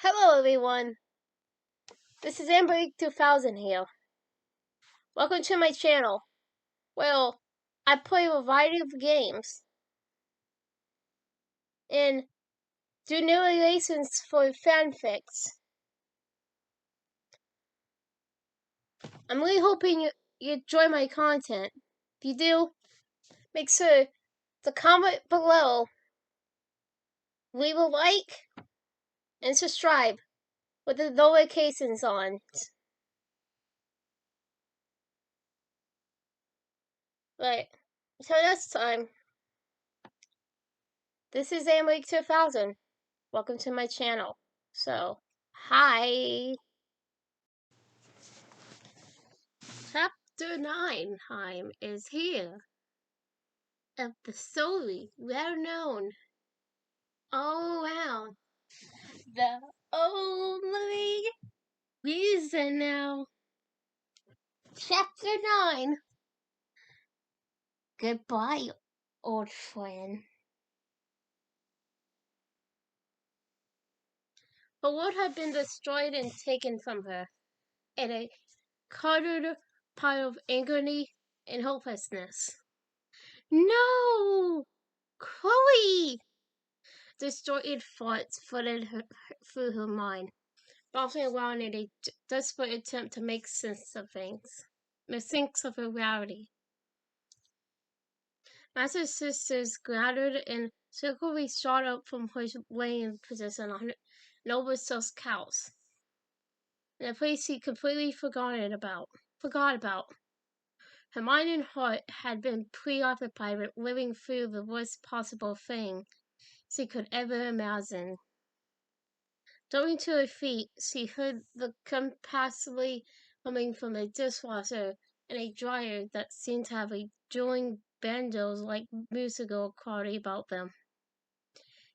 Hello everyone, this is AmberAnkNA here. Welcome to my channel. Well, I play a variety of games and do narrations for fanfics. I'm really hoping you enjoy my content. If you do, make sure to comment below, leave a like, and subscribe with the notifications on. Right, until next time, this is AmberAnkNA. Welcome to my channel. So, hi! Chapter 9 time is here of the story well known all around. The only reason now. Chapter 9. Goodbye, old friend. Her world had been destroyed and taken from her, and a cluttered pile of agony and hopelessness. No! Chloe! Distorted thoughts flooded through her mind, bouncing around in a desperate attempt to make sense of her reality. Master sisters gathered and secretly shot up from her laying position on Nova's couch, in a place he completely forgot about. Her mind and heart had been preoccupied with living through the worst possible thing she could ever imagine. Jumping to her feet, she heard the compassedly coming from a dishwasher and a dryer that seemed to have a dueling banjos like musical quality about them.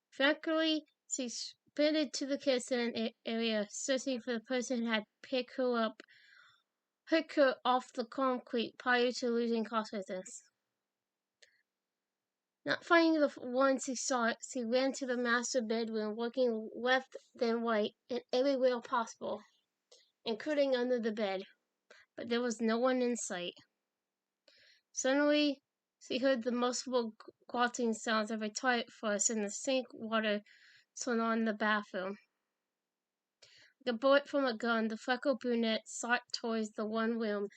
Frantically, she sprinted to the kitchen area, searching for the person who had picked her off the concrete prior to losing consciousness. Not finding the one she sought, she ran to the master bedroom, looking left and right and everywhere possible, including under the bed, but there was no one in sight. Suddenly, she heard the multiple grunting sounds of a toilet flush and the sink water turn on in the bathroom. Like a bullet from a gun, the freckled brunette shot towards the one room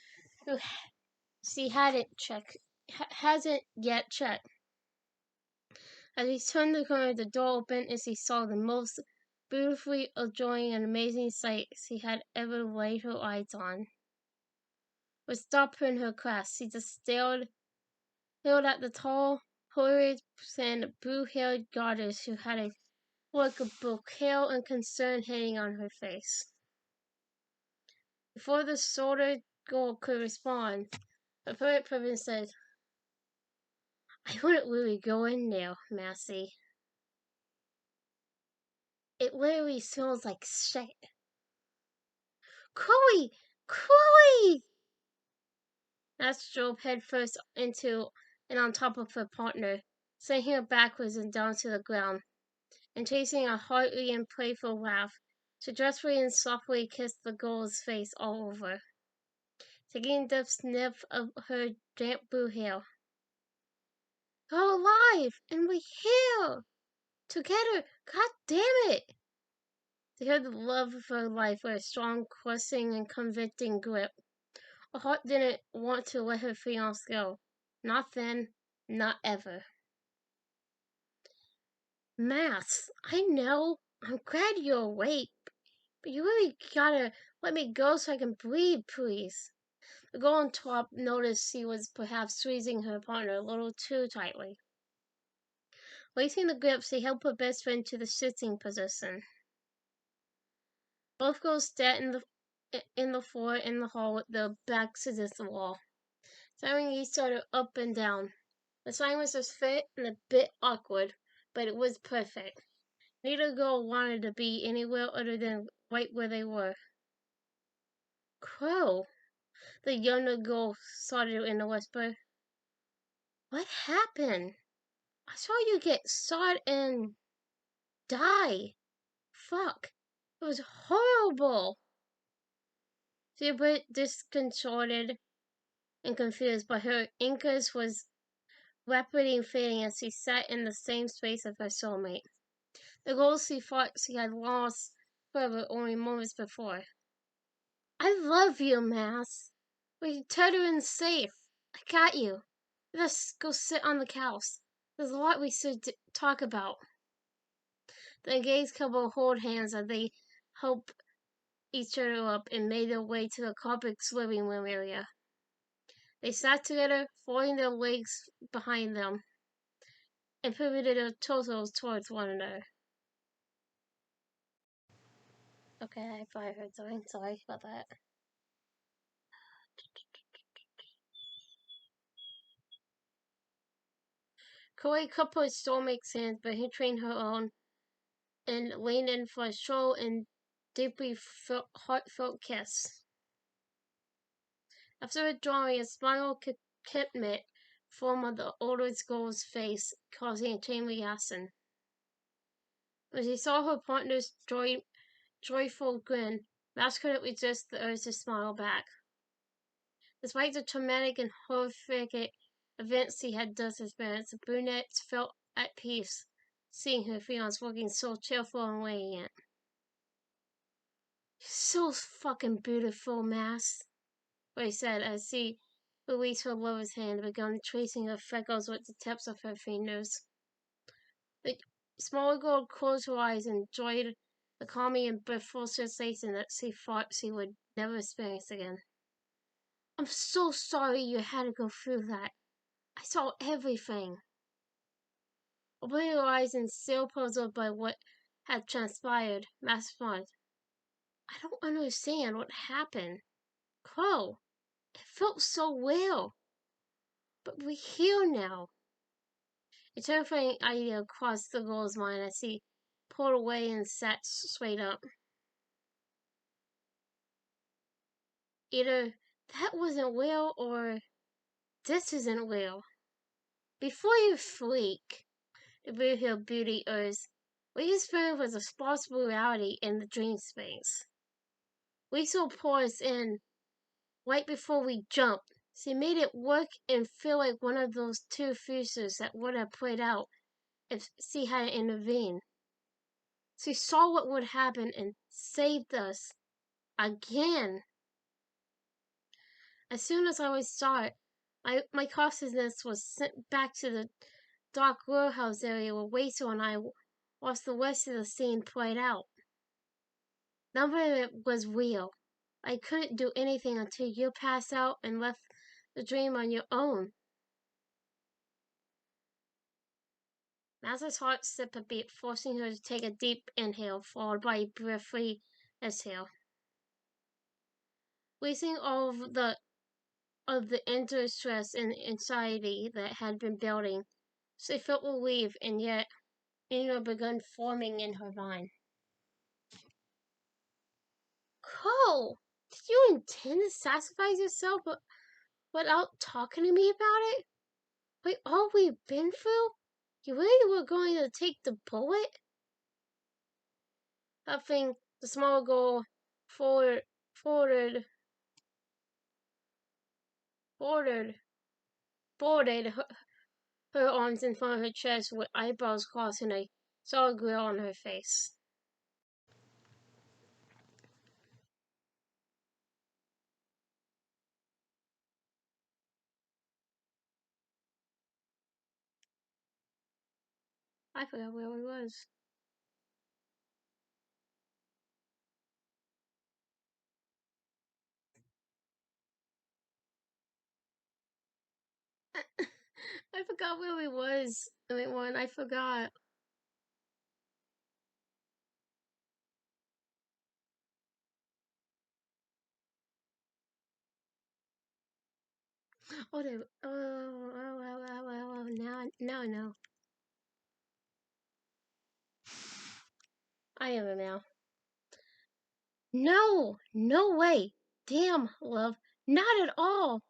she hasn't yet checked. As he turned the corner, the door opened and she saw the most beautifully adorning and amazing sight she had ever laid her eyes on. With stop in her class, she just stared at the tall, horrid and blue-haired goddess who had a look of both pale and concern hanging on her face. Before the soldier girl could respond, the poet person said, "I wouldn't really go in there, Massey. It literally smells like shit." "Chloe! Chloe!" Master drove headfirst into and on top of her partner, sending her backwards and down to the ground, and chasing a hearty and playful laugh, she dressfully and softly kissed the girl's face all over, taking a deep sniff of her damp blue hair. "You're alive, and we're here together. God damn it!" She heard the love of her life with a strong, crushing, and convicting grip. Her heart didn't want to let her fiancé go. Not then, not ever. "Max, I know. I'm glad you're awake. But you really gotta let me go so I can breathe, please." The girl on top noticed she was perhaps squeezing her partner a little too tightly. Releasing the grip, she helped her best friend to the sitting position. Both girls sat in the floor in the hall with their backs against the wall, staring each other up and down. The silence was fit and a bit awkward, but it was perfect. Neither girl wanted to be anywhere other than right where they were. "Crow," the younger girl started in a whisper. "What happened? I saw you get shot and die. Fuck. It was horrible. She was a bit disconcerted and confused, but her interest was rapidly fading as she sat in the same space as her soulmate. The girl she thought she had lost forever only moments before. I love you, Mass. We're totally and safe. I got you. Let's go sit on the couch. There's a lot we should talk about. The engaged couple hold hands as they help each other up and made their way to the couple's living room area. They sat together, folding their legs behind them, and pivoted their torsos towards one another. Okay, I probably heard something. Sorry about that. Chloe cupped her soulmate's hands, but he trained her own and leaned in for a slow and deeply heartfelt kiss. After withdrawing, a smile of contentment formed on the older girl's face, causing a chain reaction. When she saw her partner's joyful grin, Max couldn't resist the urge to smile back. Despite the traumatic and horrific events she had just experienced, the brunette felt at peace, seeing her fiance looking so cheerful and radiant. "You're so fucking beautiful, Max," Ray said as she released her lover's hand and began tracing her freckles with the tips of her fingers. The smaller girl closed her eyes and enjoyed the calming and blissful sensation that she thought she would never experience again. "I'm so sorry you had to go through that. I saw everything." Opening her eyes and still puzzled by what had transpired, Max responded, "I don't understand what happened. Crow, it felt so real. But we're here now." A terrifying idea crossed the girl's mind as she pulled away and sat straight up. Either that wasn't real or this isn't real. Before you freak, the real beauty urged, we experience was a possible reality in the dream space. We saw pause in right before we jumped. She made it work and feel like one of those two futures that would have played out if she hadn't intervened. She saw what would happen and saved us. Again. As soon as I saw it, my consciousness was sent back to the dark warehouse area where Rachel and I watched the rest of the scene played out. None of it was real. I couldn't do anything until you passed out and left the dream on your own. Maz's heart skipped a beat, forcing her to take a deep inhale, followed by a brief exhale. Releasing all of the inner stress and anxiety that had been building, she felt relieved, and yet anger began forming in her mind. Cole, did you intend to sacrifice yourself without talking to me about it? Like all we've been through? You really were going to take the bullet? Huffing, the small girl folded her arms in front of her chest with eyebrows crossed and a solid grill on her face. I forgot where I was. I forgot where we was. I forgot. Oh, now I know. I am now. No way. Damn, love. Not at all.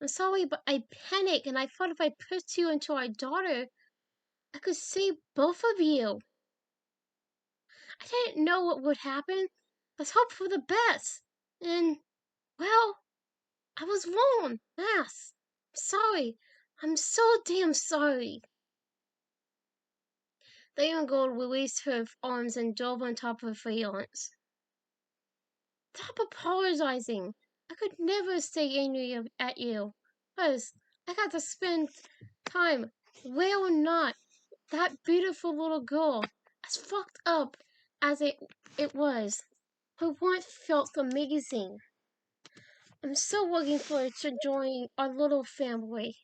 I'm sorry, but I panicked and I thought if I pushed you into our daughter, I could save both of you. I didn't know what would happen, Let's hope for the best. And, well, I was wrong, Mass. Sorry. I'm so damn sorry. The young girl released her arms and dove on top of Fiance. Stop apologizing. I could never stay angry at you. Because I got to spend time, real or not, that beautiful little girl, as fucked up as it was. Her warmth felt amazing. I'm so looking forward to joining our little family.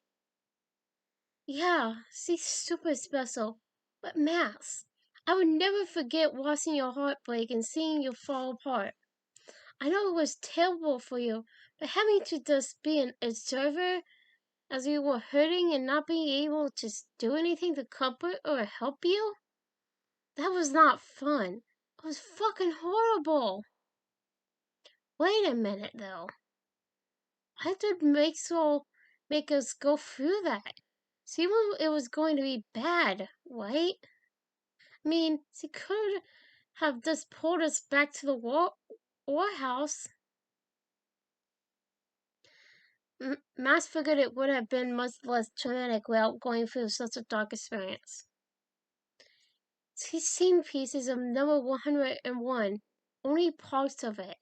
Yeah, she's super special. But Max, I would never forget watching your heart break and seeing you fall apart. I know it was terrible for you, but having to just be an observer as you were hurting and not being able to do anything to comfort or help you, that was not fun. It was fucking horrible. Wait a minute, though. I did make us go through that. See, it was going to be bad, right? I mean, she could have just pulled us back to the warhouse. Max figured it would have been much less traumatic without going through such a dark experience. He's seen pieces of number 101, only parts of it,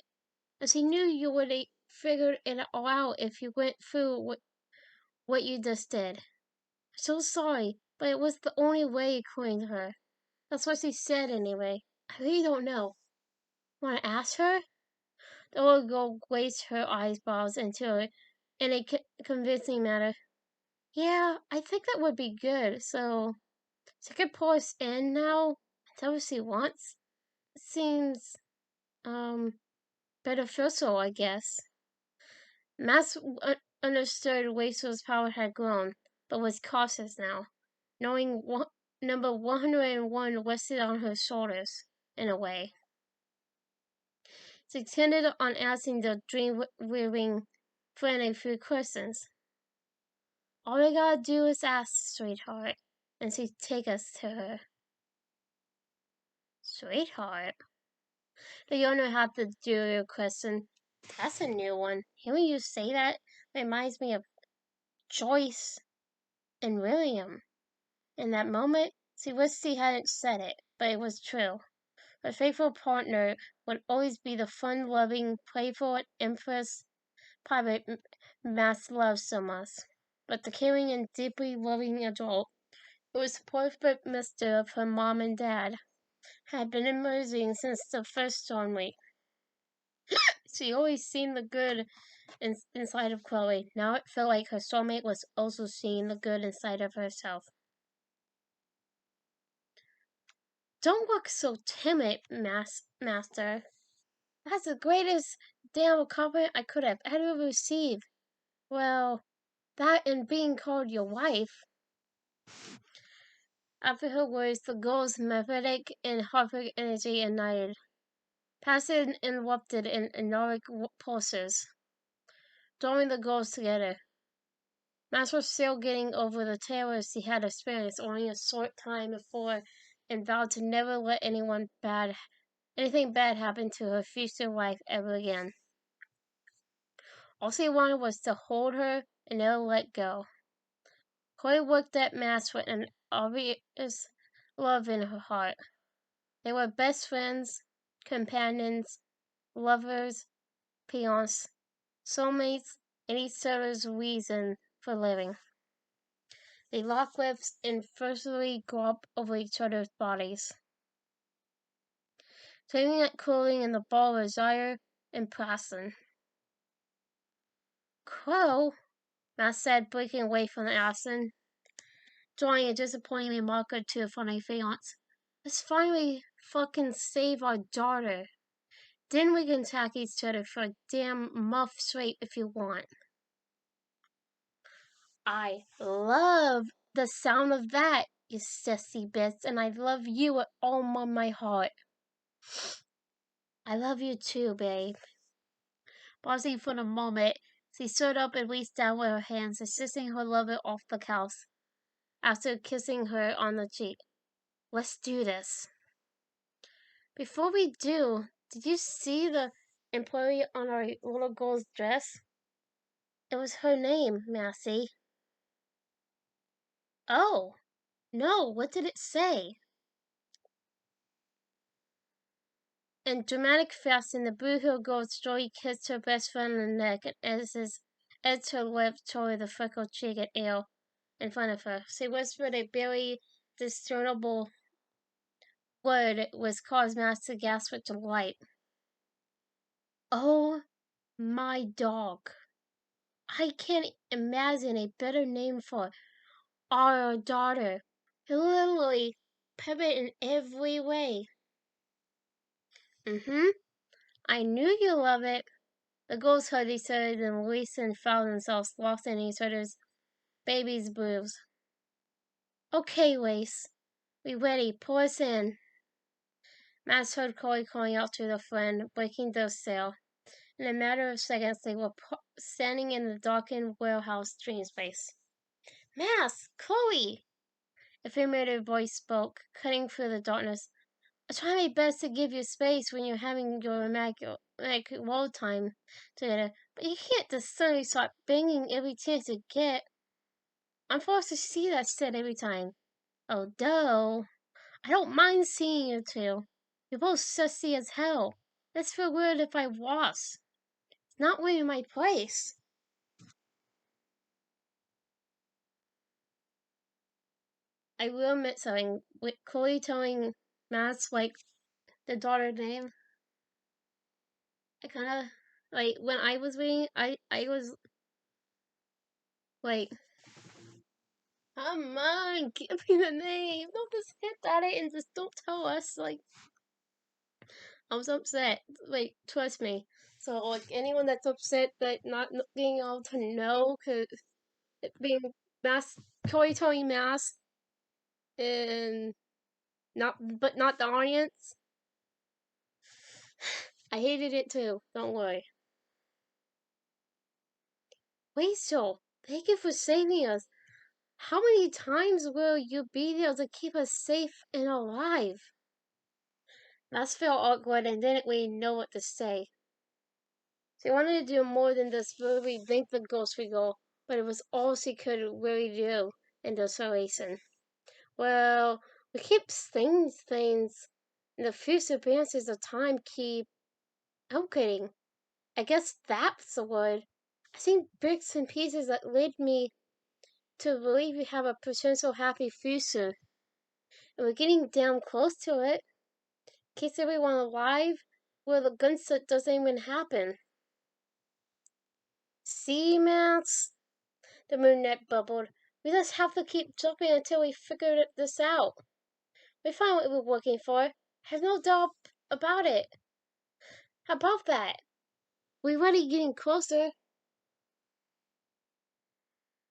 as he knew you would have figured it all out if you went through what you just did. So sorry, but it was the only way, according to her. That's what she said anyway. I really don't know. Want to ask her? The old girl glazed her eyebrows into it in a convincing manner. Yeah, I think that would be good. So she could pull us in now. Tell what she wants. It seems, beneficial, I guess. Max understood Waistel's power had grown, but was cautious now, knowing number 101 rested on her shoulders, in a way. She intended on asking the dream-weaving friend a few questions. All we gotta do is ask, sweetheart, and she'd take us to her. Sweetheart? The owner had to do your question. That's a new one. Hearing you say that reminds me of Joyce and William. In that moment, she wished she hadn't said it, but it was true. Her faithful partner would always be the fun-loving, playful Empress pirate Max loved so much. But the caring and deeply loving adult, who was the perfect mister of her mom and dad, had been emerging since the first storm week. She always seen the good inside of Chloe. Now it felt like her soulmate was also seeing the good inside of herself. Don't look so timid, Master. That's the greatest damn compliment I could have ever received. Well, that and being called your wife. After her words, the girl's magnetic and heartbreak energy ignited. Passion erupted in enormic pulses, drawing the girls together. Max was still getting over the terrors he had experienced only a short time before and vowed to never let anything bad happen to her future wife ever again. All she wanted was to hold her and never let go. Chloe looked at Max with an obvious love in her heart. They were best friends, companions, lovers, peons, soulmates, and each other's reason for living. They locked lips and forcefully groped over each other's bodies, claiming at clothing in the ball of desire and passion. Crow, Max said, breaking away from the action, drawing a disappointing remark or two from a fiance. Let's finally fucking save our daughter. Then we can attack each other for a damn month straight if you want. I love the sound of that, you sassy bitch, and I love you with all my heart. I love you too, babe. Pausing for a moment, she stood up and reached down with her hands, assisting her lover off the couch. After kissing her on the cheek, let's do this. Before we do, Did you see the employee on our little girl's dress? It was her name, Massey. Oh, no, what did it say? In dramatic fashion, the Blue Girl's story kissed her best friend on the neck and edged her lips toward the freckled cheek and ale in front of her. She whispered a barely discernible word which caused Max to gasp with delight. Oh, my dog. I can't imagine a better name for our daughter. Literally perfect in every way. I knew you love it. The girls hugged each other, then released and found themselves lost in each other's baby's boobs. Okay, Lace. We ready. Pull us in. Max heard Chloe calling out to their friend, breaking their sail. In a matter of seconds, they were standing in the darkened warehouse dream space. Max! Chloe! A familiar voice spoke, cutting through the darkness. I try my best to give you space when you're having your romantic roll time together, but you can't just suddenly start banging every chance you get. I'm forced to see that shit every time. Although, I don't mind seeing you two. You're both sussy as hell. Let's feel weird if I was. It's not really my place. I will admit something. With Chloe telling Matt's the daughter name, I kind of when I was reading, I was like, come on, give me the name. Don't just hit at it and just don't tell us. I was upset. Trust me. So, anyone that's upset that not being able to know, cause it being mass, Chloe telling mass, and not the audience. I hated it too. Don't worry. Rachel, thank you for saving us. How many times will you be there to keep us safe and alive? Mass felt awkward and didn't really know what to say. She wanted to do more than just really thank the ghostly girl, but it was all she could really do in this situation. Well, we keep saying things, and the few advances of time keep outgetting. I guess that's the word. I think bits and pieces that lead me to believe we have a potential happy future, and we're getting damn close to it. Keeps everyone alive, where the gunshot doesn't even happen. See, Max? The moonnet bubbled. We just have to keep jumping until we figure this out. We found what we're working for. I have no doubt about it. How about that? We're already getting closer.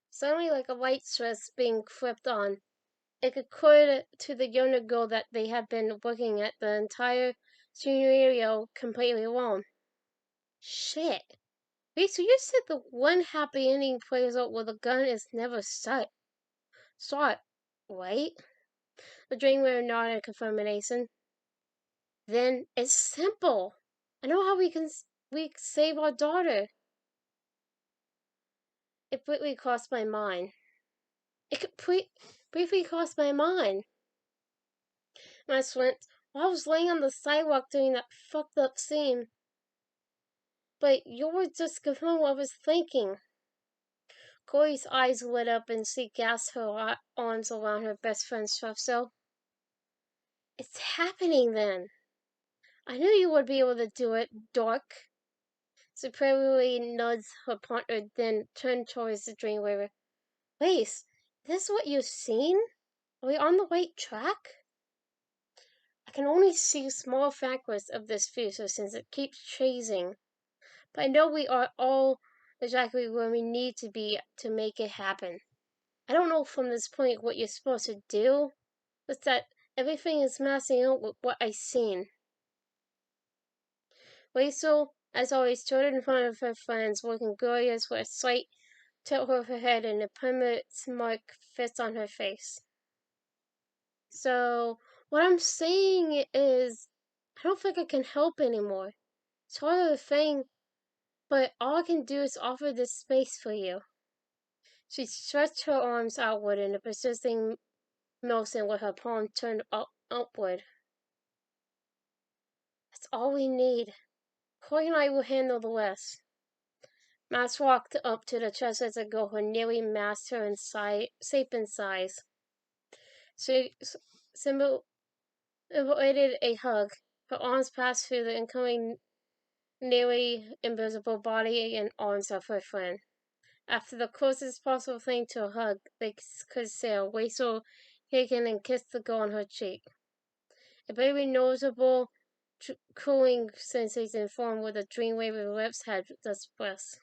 Suddenly, like a light stress being flipped on, it occurred to the younger girl that they had been working at the entire scenario completely alone. Shit. Wait, so you said the one happy ending plays out where the gun is never shot, right? The Dreamweaver nodded in confirmation. Then it's simple. I know how we save our daughter. It briefly crossed my mind. It could briefly crossed my mind. My went while I was laying on the sidewalk doing that fucked up scene. But you were just confirming what I was thinking. Corey's eyes lit up and she gasped her arms around her best friend's torso. It's happening then. I knew you would be able to do it, dork. Supremely nudged her partner, then turned towards the Dreamweaver. Wait, is this what you've seen? Are we on the right track? I can only see small fragments of this future since it keeps chasing. But I know we are all exactly where we need to be to make it happen. I don't know from this point what you're supposed to do, but that everything is matching up with what I've seen. Rachel, as always, stood in front of her friends, looking glorious with a slight tilt of her head and a permanent smirk fixed on her face. So, what I'm saying is, I don't think I can help anymore. It's part of the thing, but all I can do is offer this space for you. She stretched her arms outward in a persisting motion with her palm turned upward. That's all we need. Corey and I will handle the rest. Max walked up to the chest as a girl who nearly matched her in shape and size. She simulated a hug. Her arms passed through the incoming, nearly invisible body and arms of her friend. After the closest possible thing to a hug they could say, Rachel Hagen and kissed the girl on her cheek. A very noticeable cooling sensation formed where the dream-wavy lips had just pressed.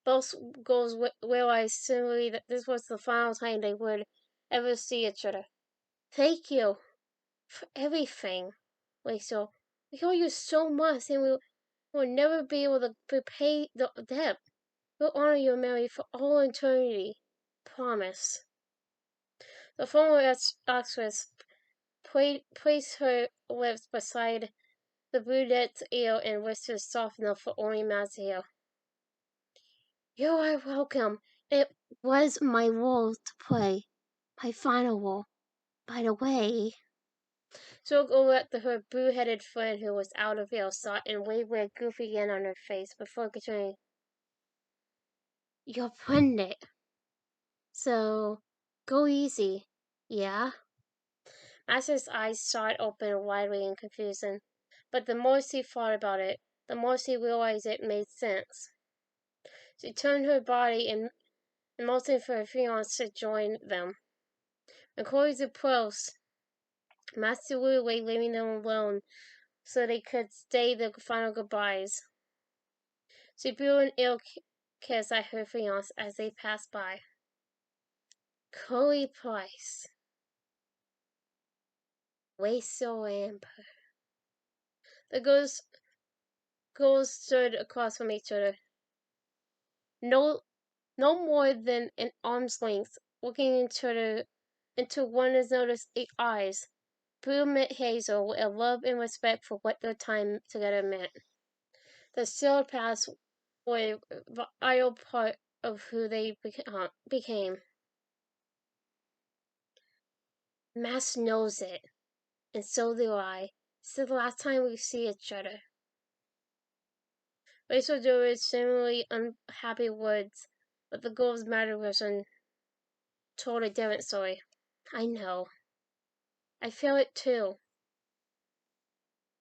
Both girls realized similarly that this was the final time they would ever see each other. Thank you for everything, Rachel. We owe you so much, and we will never be able to repay the debt. We'll honor your memory for all eternity. Promise. The former actress placed her lips beside the brunette's ear and whispered soft enough for only Matt to hear. You are welcome. It was my role to play. My final role. By the way. She looked at her blue-headed friend who was out of earshot and waved a goofy grin on her face before continuing. You're pregnant. So, go easy. Yeah? Master's eyes shot open widely in confusion, but the more she thought about it, the more she realized it made sense. She turned her body and motioned for her fiancé to join them. When Corey's approached, Master Wu away, leaving them alone so they could say their final goodbyes. She blew an ill kiss at her fiancé as they passed by. Corey Price. Rachel Amber. The girls stood across from each other. No more than an arm's length, looking into one another's eyes. Blue met hazel, with a love and respect for what their time together meant. The sealed past were a vital part of who they became. Max knows it, and so do I. It's the last time we see each other. Rachel delivered similarly unhappy words, but the girl's matter version told a different story. I know. I feel it too.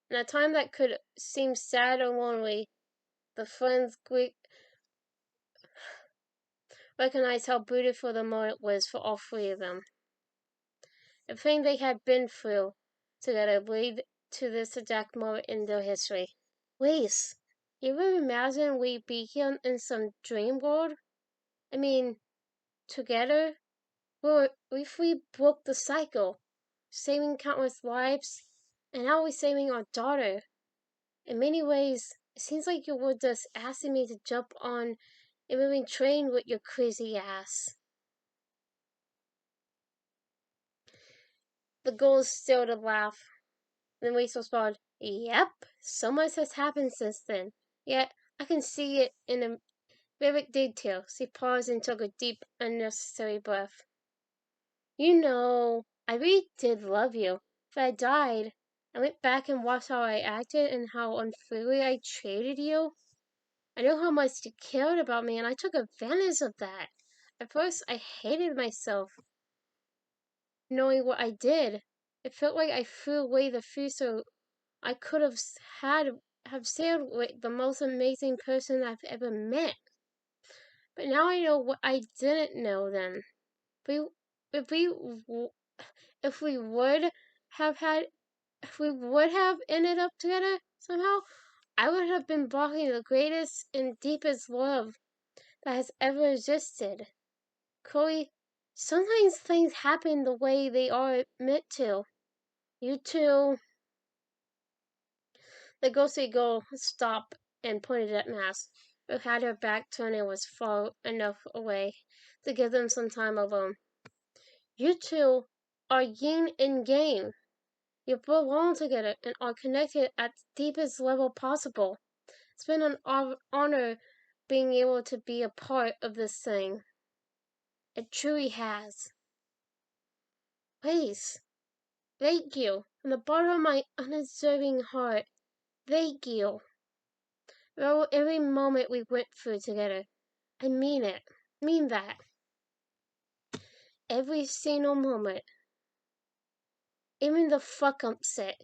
In a time that could seem sad or lonely, the friends recognized how beautiful the moment was for all three of them. The thing they had been through together led to this exact moment in their history. Wait, you ever imagine we'd be here in some dream world? I mean, together? Well, if we broke the cycle, saving countless lives, and now we're saving our daughter. In many ways, it seems like you were just asking me to jump on a moving train with your crazy ass. The girls still to laugh. Then Rachel responded, Yep, so much has happened since then. Yet, I can see it in a vivid detail. She paused and took a deep, unnecessary breath. You know, I really did love you. If I died, I went back and watched how I acted and how unfairly I treated you. I knew how much you cared about me, and I took advantage of that. At first, I hated myself, knowing what I did. It felt like I threw away the future I could have shared with the most amazing person I've ever met. But now I know what I didn't know then. We, if we, if we would have had, if we would have ended up together somehow, I would have been blocking the greatest and deepest love that has ever existed. Chloe, sometimes things happen the way they are meant to. You two. The ghostly girl stopped and pointed at Max, who had her back turned and was far enough away to give them some time alone. You two are yin and yang. You belong together and are connected at the deepest level possible. It's been an honor being able to be a part of this thing. It truly has. Please, thank you. From the bottom of my undeserving heart, thank you. For every moment we went through together. I mean it. I mean that. Every single moment. Even the fuck upset.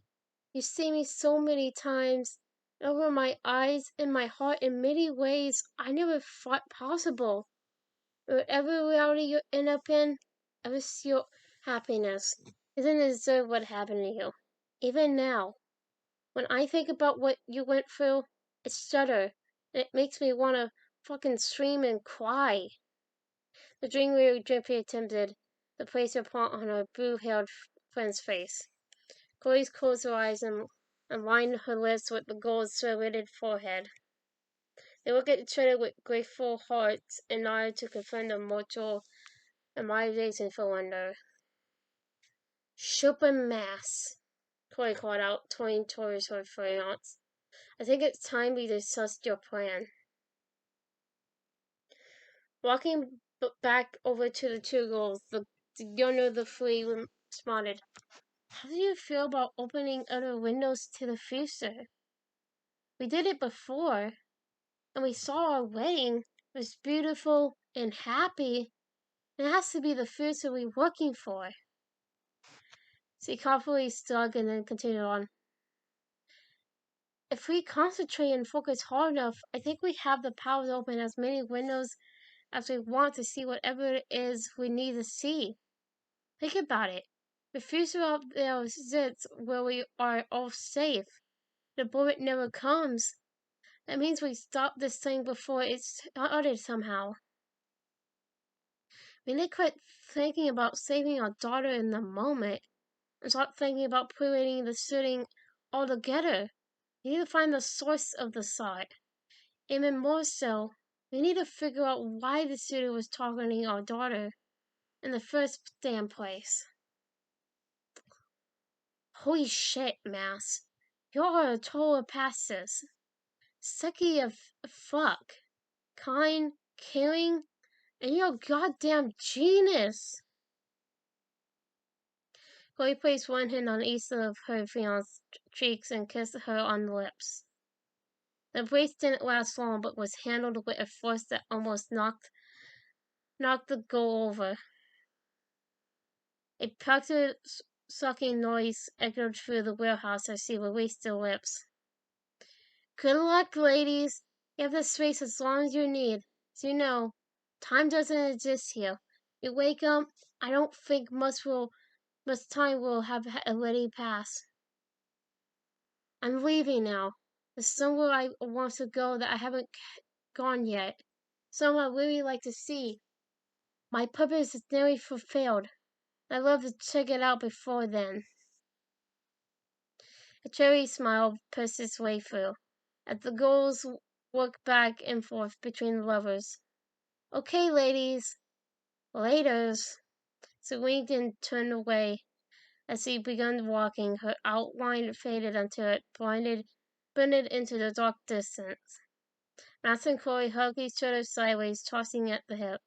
You see me so many times. Over my eyes and my heart in many ways I never thought possible. Whatever reality you end up in, I wish your happiness doesn't deserve what happened to you. Even now, when I think about what you went through, I shudder, and it makes me want to fucking scream and cry. The dream we gently attempted to place her paw on her blue-haired friend's face. Chloe closed her eyes and lined her lips with the gold serrated forehead. They looked at each other with grateful hearts and nodded to confirm the mutual admiration for wonder. Super mass, Chloe called out, turning towards her fiance. I think it's time we discussed your plan. Walking back over to the two girls, the younger of the three responded, how do you feel about opening other windows to the future? We did it before, and we saw our wedding. It was beautiful and happy. It has to be the future we're working for. She confidently stuck and then continued on. If we concentrate and focus hard enough, I think we have the power to open as many windows as we want to see whatever it is we need to see. Think about it. The future out there sits where we are all safe. The bullet never comes. That means we stop this thing before it's started somehow. We need to quit thinking about saving our daughter in the moment and start thinking about preventing the shooting altogether. We need to find the source of the thought. Even more so, we need to figure out why the shooter was targeting our daughter in the first damn place. Holy shit, Mass. You're a total pacifist. Sucky of fuck. Kind, caring, and you're a goddamn genius. Chloe placed one hand on each of her fiance's cheeks and kissed her on the lips. The embrace didn't last long, but was handled with a force that almost knocked the girl over. A punctured sucking noise echoed through the warehouse as she released her lips. Good luck, ladies. You have the space as long as you need. As you know, time doesn't exist here. You wake up, I don't think much time will have already passed. I'm leaving now. There's somewhere I want to go that I haven't gone yet. Somewhere I really like to see. My purpose is nearly fulfilled. I'd love to check it out before then. A cherry smile pushed its way through, as the girls walked back and forth between the lovers. Okay, ladies. Laters. She winked and turned away. As she began walking, her outline faded until it blended into the dark distance. Max and Chloe hugged each other sideways, tossing at the hip,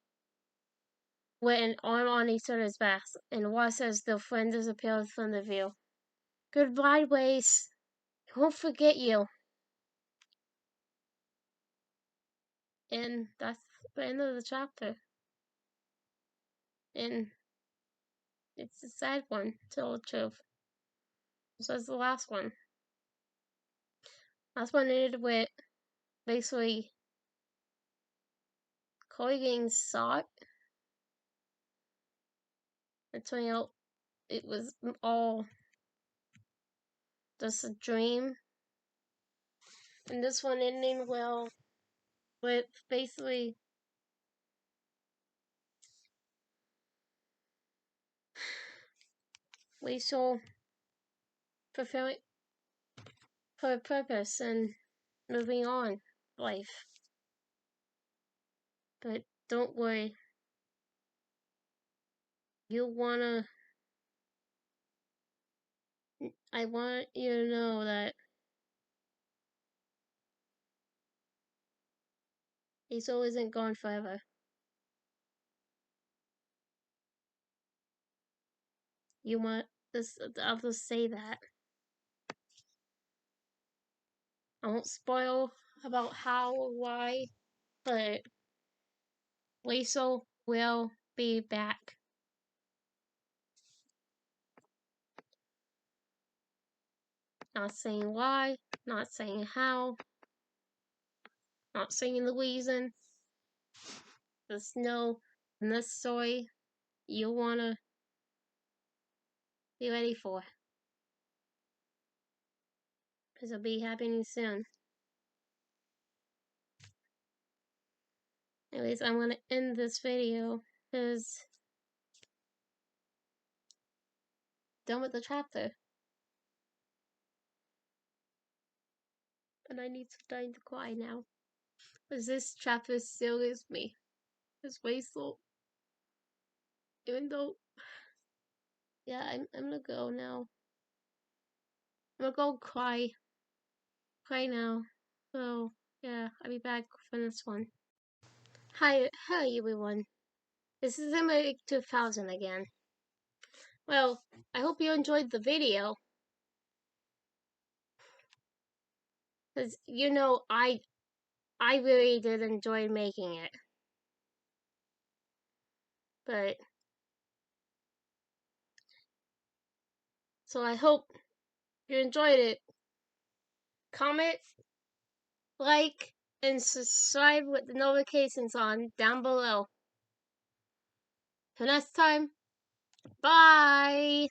with an arm on each other's backs, and watched as their friend disappeared from the view. Goodbye, Waze. I won't forget you. And that's the end of the chapter. And it's a sad one, to tell the truth. This was the last one. Last one ended with basically Chloe getting shot and turning out it was all just a dream. And this one ending well with basically Rachel fulfilling her purpose and moving on life. But don't worry. You wanna I want you to know that Hazel isn't gone forever. You want this? I'll just say that. I won't spoil about how or why, but Hazel will be back. Not saying why, not saying how, not saying the reason. Just know in this story you'll wanna be ready for. Because it'll be happening soon. Anyways, I'm gonna end this video because done with the chapter. And I need some time to cry now. Because this chapter still is me. It's wasteful. Even though, yeah, I'm gonna go now. I'm gonna go cry. Cry now. So, yeah, I'll be back for this one. Hi everyone. This is Emma 2000 again. Well, I hope you enjoyed the video. Because, you know, I really did enjoy making it. But, so I hope you enjoyed it. Comment, like, and subscribe with the notifications on down below. Till next time, bye!